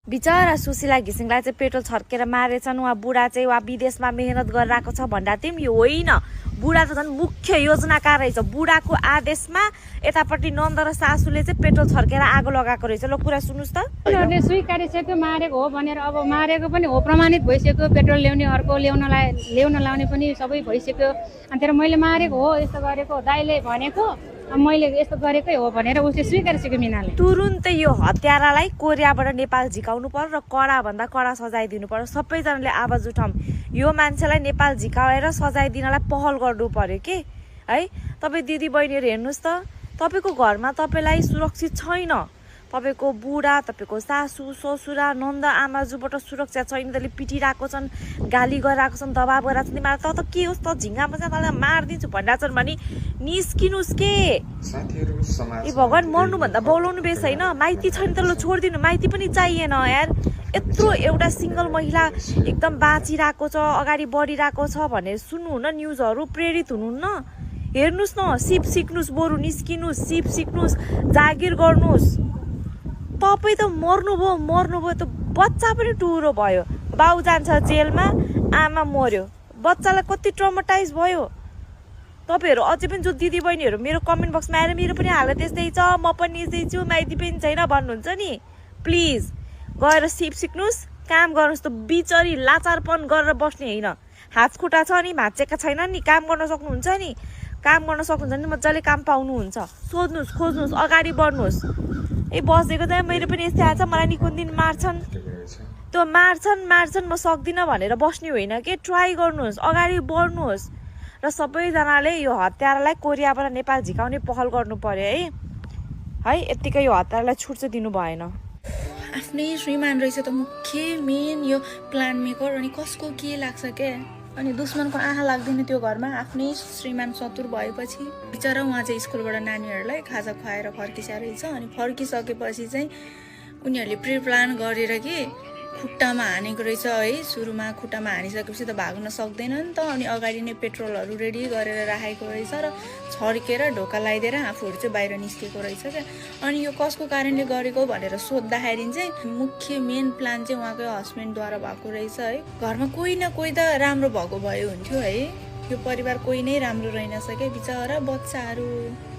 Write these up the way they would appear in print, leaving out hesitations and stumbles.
बिचरा सुशीला घिसिङलाई चाहिँ पेट्रोल छर्केर मारेछन्। उहाँ बुढा चाहिँ उहाँ विदेशमा मेहनत गरिरहेको छ भन्दा चाहिँ यो होइन। बुढा त झन् मुख्य योजनाकार रहेछ। बुढाको आदेशमा यतापट्टि नन्द र सासूले चाहिँ पेट्रोल छर्केर आगो लगाएको रहेछ। ल कुरा सुन्नुहोस् त। उनीहरूले स्वीकारिसक्यो मारेको हो भनेर। अब मारेको पनि हो, प्रमाणित भइसक्यो। पेट्रोल ल्याउने अर्को ल्याउन लाउने पनि सबै भइसक्यो। अनि तर मैले मारेको हो, यस्तो गरेको दाइले भनेको, मैले यस्तो गरेकै हो भनेर उसले स्वीकारिसक्यो मिनाले। तुरुन्तै यो हत्यारालाई कोरियाबाट नेपाल झिकाउनु पर्यो र कडा भन्दा कडा सजाय दिनु पर्यो। सबैजनाले आवाज उठाउँ। यो मान्छेलाई नेपाल झिकाएर सजाय दिनलाई पहल गर्नु पर्यो के है। तपाईँ दिदी बहिनीहरू हेर्नुहोस् त, तपाईँको घरमा तपाईँलाई सुरक्षित छैन। तपाईँको बुढा, तपाईँको सासू ससुरा नन्द आमाजुबाट सुरक्षा छैन। त्यसले पिटिरहेको छन्, गाली गरिरहेको छन्, दबाब गरिरहेको छन्। तिमीलाई त के होस् त झिङ्गा मजा तँलाई मारिदिन्छु भनिरहेको छन् भने निस्किनुहोस् के। ए भगवान्, मर्नुभन्दा बोलाउनु बेस होइन। माइती छैन त ल छोडिदिनु, माइती पनि चाहिएन यार। यत्रो एउटा सिङ्गल महिला एकदम बाँचिरहेको छ, अगाडि बढिरहेको छ भनेर सुन्नुहुन्न न्युजहरू, प्रेरित हुनुहुन्न। हेर्नुहोस् न, सिप सिक्नुहोस्, बरु निस्किनुहोस्, सिप सिक्नुहोस्, जागिर गर्नुहोस्। तपाईँ त मर्नुभयो त बच्चा पनि टुरो भयो। बाउ जान्छ जेलमा, आमा मर्यो, बच्चालाई कति ट्रमाटाइज भयो। तपाईँहरू अझै पनि जो दिदी बहिनीहरू मेरो कमेन्ट बक्समा आएर मेरो पनि हालत यस्तै छ, म पनि यस्तै छु, माइती पनि छैन भन्नुहुन्छ नि, प्लिज गएर सिप सिक्नुहोस्, काम गर्नुहोस्। त बिचरी लाचारपन गरेर बस्ने होइन। हात खुट्टा छ नि, भाँचेका छैन नि, काम गर्न सक्नुहुन्छ नि, काम गर्न सक्नुहुन्छ नि मजाले काम पाउनुहुन्छ। सोध्नुहोस्, खोज्नुहोस्, अगाडि बढ्नुहोस्। ए बसेको त मेरो पनि यस्तै आएको छ, मलाई नि कुन दिन मार्छन्, त्यो मार्छन् म सक्दिनँ भनेर बस्ने होइन के। ट्राई गर्नुहोस्, अगाडि बढ्नुहोस् र सबैजनाले यो हत्यारालाई कोरियाबाट नेपाल झिकाउने पहल गर्नु पर्यो है। यत्तिकै यो हत्यारालाई छुट चाहिँ दिनु भएन। आफ्नै श्रीमान रहेछ त मुख्य मेन यो प्लान मेकर। अनि कसको के लाग्छ क्या, अनि दुश्मनको आँखा लाग्दैन त्यो घरमा। आफ्नै श्रीमान सतुर भएपछि बिचरा उहाँ चाहिँ स्कुलबाट नानीहरूलाई खाजा खुवाएर फर्किसा रहेछ। अनि फर्किसकेपछि चाहिँ उनीहरूले प्रि प्लान गरेर कि खुट्टामा हानेको रहेछ है। सुरुमा खुट्टामा हानिसकेपछि त भाग्न सक्दैन नि त। अनि अगाडि नै पेट्रोलहरू रेडी गरेर राखेको रहेछ र छर्केर ढोका लगाइदिएर आफूहरू चाहिँ बाहिर निस्केको रहेछ क्या। अनि यो कसको कारणले गरेको भनेर सोद्धाखेरि चाहिँ मुख्य मेन प्लान चाहिँ उहाँकै हस्बेन्डद्वारा भएको रहेछ है। घरमा कोही न कोही त राम्रो भएको भए हुन्थ्यो है। यो परिवार कोही नै राम्रो रहेनछ क्या। बिचरा बच्चाहरू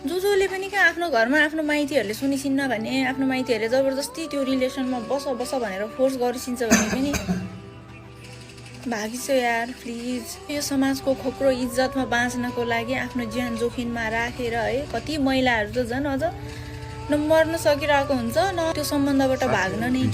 जसले पनि क्या आफ्नो घरमा आफ्नो माइतीहरूले सुनिसिन्न भने, आफ्नो माइतीहरूले जबरजस्ती त्यो रिलेसनमा बस भनेर फोर्स गरिसिन्छ भने पनि भागिछ यार। प्लिज यो समाजको खोक्रो इज्जतमा बाँच्नको लागि आफ्नो ज्यान जोखिममा राखेर है। कति महिलाहरू त झन् अझ न मर्न सकिरहेको हुन्छ, न त्यो सम्बन्धबाट भाग्न नै के।